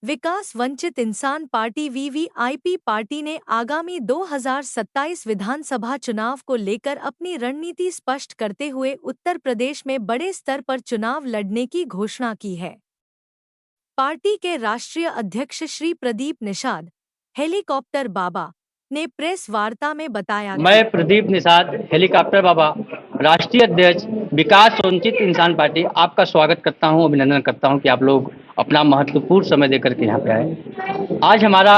विकास वंचित इंसान party VVIP party ने आगामी 2027 विधानसभा चुनाव को लेकर अपनी रणनीति स्पष्ट करते हुए उत्तर प्रदेश में बड़े स्तर पर चुनाव लड़ने की घोषणा की है। पार्टी के राष्ट्रीय अध्यक्ष श्री प्रदीप निषाद, हेलीकॉप्टर बाबा, ने प्रेस वार्ता में बताया, मैं प्रदीप निषाद, हेलीकॉप्टर बाबा, राष्ट्रीय अध्यक्ष विकास वंचित इंसान पार्टी, आपका स्वागत करता हूं, अभिनंदन करता हूं कि आप लोग अपना महत्वपूर्ण समय देकर के यहाँ पे आए। आज हमारा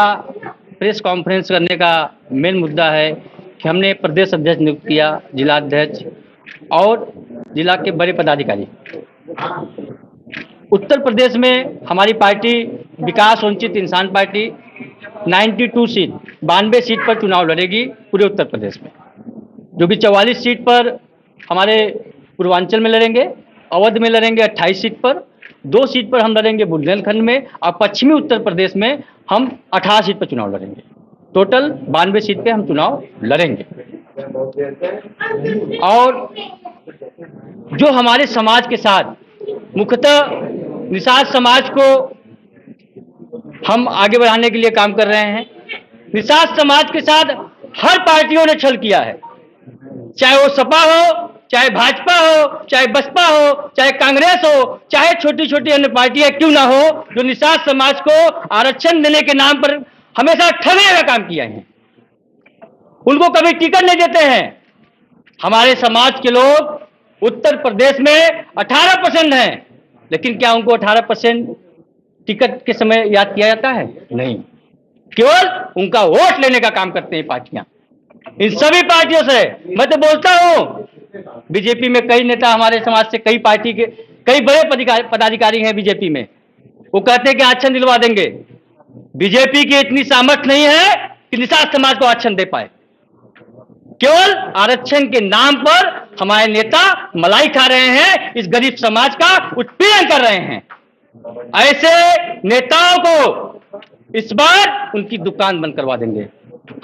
प्रेस कॉन्फ्रेंस करने का मेन मुद्दा है कि हमने प्रदेश अध्यक्ष नियुक्त किया, जिला अध्यक्ष और जिला के बड़े पदाधिकारी। उत्तर प्रदेश में हमारी पार्टी विकास वंचित इंसान पार्टी 92 सीट 92 सीट पर चुनाव लड़ेगी पूरे उत्तर प्रदेश में, जो कि 44 सीट पर हमारे पूर्वांचल में लड़ेंगे, अवध में लड़ेंगे 28 सीट पर, 2 सीट पर हम लड़ेंगे बुंदेलखंड में, और पश्चिमी उत्तर प्रदेश में हम 18 सीट पर चुनाव लड़ेंगे। टोटल 92 सीट पे हम चुनाव लड़ेंगे। और जो हमारे समाज के साथ मुख्यतः निषाद समाज को हम आगे बढ़ाने के लिए काम कर रहे हैं। निषाद समाज के साथ हर पार्टियों ने छल किया है, चाहे वो सपा हो, चाहे भाजपा हो, चाहे बसपा हो, चाहे कांग्रेस हो, चाहे छोटी छोटी अन्य पार्टियां क्यों ना हो, जो निषाद समाज को आरक्षण देने के नाम पर हमेशा ठगने का काम किया है, उनको कभी टिकट नहीं देते हैं। हमारे समाज के लोग उत्तर प्रदेश में 18% हैं, लेकिन क्या उनको 18% टिकट के समय याद किया जाता है? नहीं, केवल उनका वोट लेने का काम करते हैं पार्टियां। इन सभी पार्टियों से मैं तो बोलता हूं, बीजेपी में कई नेता हमारे समाज से, कई पार्टी के कई बड़े पदाधिकारी हैं बीजेपी में, वो कहते हैं कि आरक्षण दिलवा देंगे। बीजेपी की इतनी सामर्थ्य नहीं है कि निषाद समाज को आरक्षण दे पाए। केवल आरक्षण के नाम पर हमारे नेता मलाई खा रहे हैं, इस गरीब समाज का उत्पीड़न कर रहे हैं। ऐसे नेताओं को इस बार उनकी दुकान बंद करवा देंगे।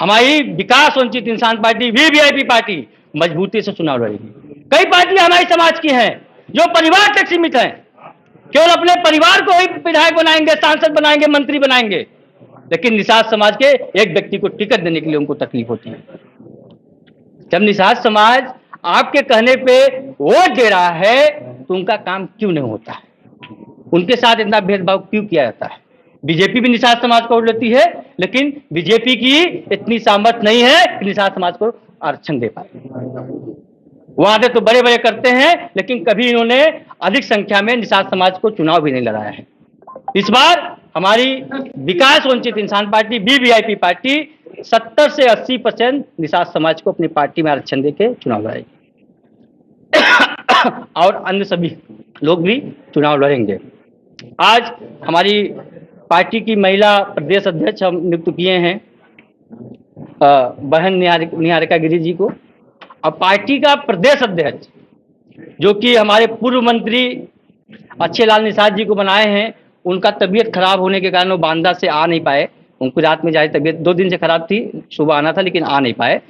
हमारी विकास वंचित इंसान पार्टी वीवीआईपी पार्टी मजबूती से चुनाव लड़ेगी। कई पार्टियां हमारे समाज की हैं जो परिवार तक सीमित हैं, केवल अपने परिवार को ही विधायक बनाएंगे, सांसद बनाएंगे, मंत्री बनाएंगे, लेकिन निषाद समाज के एक व्यक्ति को टिकट देने के लिए उनको तकलीफ होती है। जब निषाद समाज आपके कहने पे वोट दे रहा है तो उनका काम क्यों नहीं होता है? उनके साथ इतना भेदभाव क्यों किया जाता है? बीजेपी भी निषाद समाज को वोट लेती है, लेकिन बीजेपी की इतनी सामर्थ्य नहीं है कि निषाद समाज को आरक्षण दे पाए। वादे तो बड़े बड़े करते हैं, लेकिन कभी इन्होंने अधिक संख्या में निषाद समाज को चुनाव भी नहीं लड़ाया है। इस बार हमारी विकास वंचित इंसान पार्टी वीवीआईपी पार्टी 70 से 80% निषाद समाज को अपनी पार्टी में आरक्षण देके चुनाव लड़ेगी और अन्य सभी लोग भी चुनाव लड़ेंगे। आज हमारी पार्टी की महिला प्रदेश अध्यक्ष हम नियुक्त किए हैं बहन निहारिका गिरी जी को, और पार्टी का प्रदेश अध्यक्ष जो कि हमारे पूर्व मंत्री अच्छे लाल निषाद जी को बनाए हैं। उनका तबीयत खराब होने के कारण वो बांदा से आ नहीं पाए, उनको रात में जाए, तबीयत 2 दिन से खराब थी, सुबह आना था लेकिन आ नहीं पाए,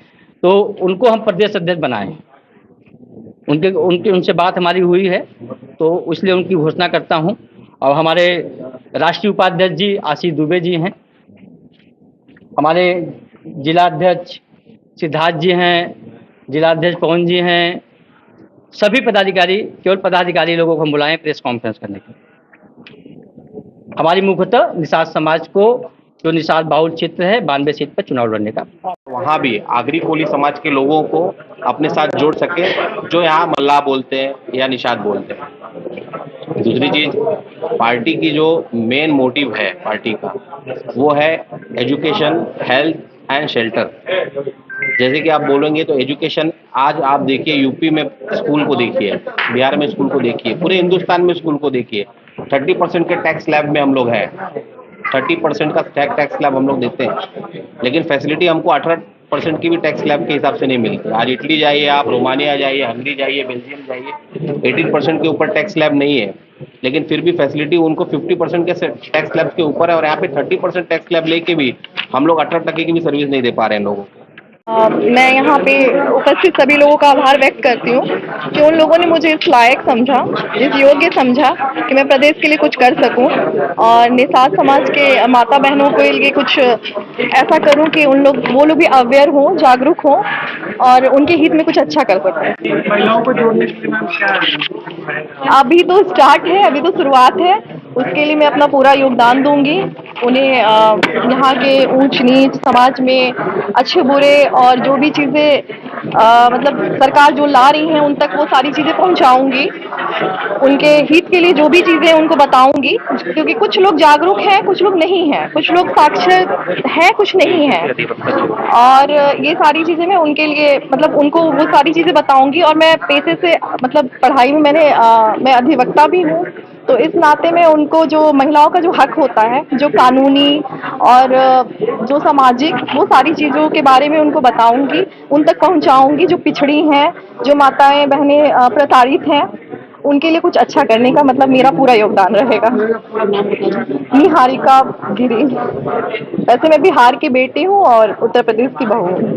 तो उनको हम प्रदेश अध्यक्ष बनाए हैं। उनसे बात हमारी हुई है, तो इसलिए उनकी घोषणा करता हूं। और हमारे राष्ट्रीय उपाध्यक्ष जी आशीष दुबे जी हैं, हमारे जिला अध्यक्ष सिद्धार्थ जी हैं, जिला अध्यक्ष पवन जी हैं, सभी पदाधिकारी, केवल पदाधिकारी लोगों को हम बुलाएं प्रेस कॉन्फ्रेंस करने के। हमारी मुख्यतः निषाद समाज को, जो निषाद बाहुल क्षेत्र है, 92 सीट पर चुनाव लड़ने का, वहाँ भी आगरी कोली समाज के लोगों को अपने साथ जोड़ सके, जो यहाँ मल्लाह बोलते हैं या निषाद बोलते हैं। दूसरी चीज, पार्टी की जो मेन मोटिव है पार्टी का, वो है एजुकेशन, हेल्थ एंड शेल्टर। जैसे कि आप बोलेंगे तो एजुकेशन, आज आप देखिए यूपी में स्कूल को देखिए, बिहार में स्कूल को देखिए, पूरे हिंदुस्तान में स्कूल को देखिए, 30% के टैक्स स्लैब में हम लोग हैं, 30% का टैक्स स्लैब हम लोग देते हैं, लेकिन फैसिलिटी हमको 18% की भी टैक्स स्लैब के हिसाब से नहीं मिलती। आज इटली जाइए, आप रोमानिया जाइए, हंगरी जाइए, बेल्जियम जाइए, 18% के ऊपर टैक्स स्लैब नहीं है, लेकिन फिर भी फैसिलिटी उनको 50% के टैक्स स्लैब के ऊपर है। और यहाँ पे 30% टैक्स स्लैब लेके भी हम लोग 18% की भी सर्विस नहीं दे पा रहे हैं लोगों को। मैं यहाँ पे उपस्थित सभी लोगों का आभार व्यक्त करती हूँ कि उन लोगों ने मुझे इस लायक समझा, इस योग्य समझा कि मैं प्रदेश के लिए कुछ कर सकूँ और निषाद समाज के माता बहनों के लिए कुछ ऐसा करूँ कि वो लोग भी अवेयर हों, जागरूक हों और उनके हित में कुछ अच्छा कर सकूँ। महिलाओं को जोड़ने के लिए मैम क्या है? अभी तो स्टार्ट है, अभी तो शुरुआत है। उसके लिए मैं अपना पूरा योगदान दूंगी। उन्हें यहाँ के ऊंच नीच समाज में अच्छे बुरे और जो भी चीज़ें मतलब सरकार जो ला रही है उन तक वो सारी चीज़ें पहुँचाऊंगी। उनके हित के लिए जो भी चीज़ें उनको बताऊंगी, क्योंकि कुछ लोग जागरूक हैं, कुछ लोग नहीं हैं, कुछ लोग साक्षर हैं, कुछ नहीं हैं। और ये सारी चीज़ें मैं उनके लिए मतलब उनको वो सारी चीज़ें बताऊंगी। और मैं पेशे से मतलब पढ़ाई में मैं अधिवक्ता भी हूँ, तो इस नाते में उनको जो महिलाओं का जो हक होता है, जो कानूनी और जो सामाजिक, वो सारी चीज़ों के बारे में उनको बताऊंगी, उन तक पहुंचाऊंगी। जो पिछड़ी हैं, जो माताएं बहनें प्रताड़ित हैं, उनके लिए कुछ अच्छा करने का मतलब मेरा पूरा योगदान रहेगा। निहारिका गिरी। वैसे मैं बिहार की बेटी हूँ और उत्तर प्रदेश की बहू हूँ।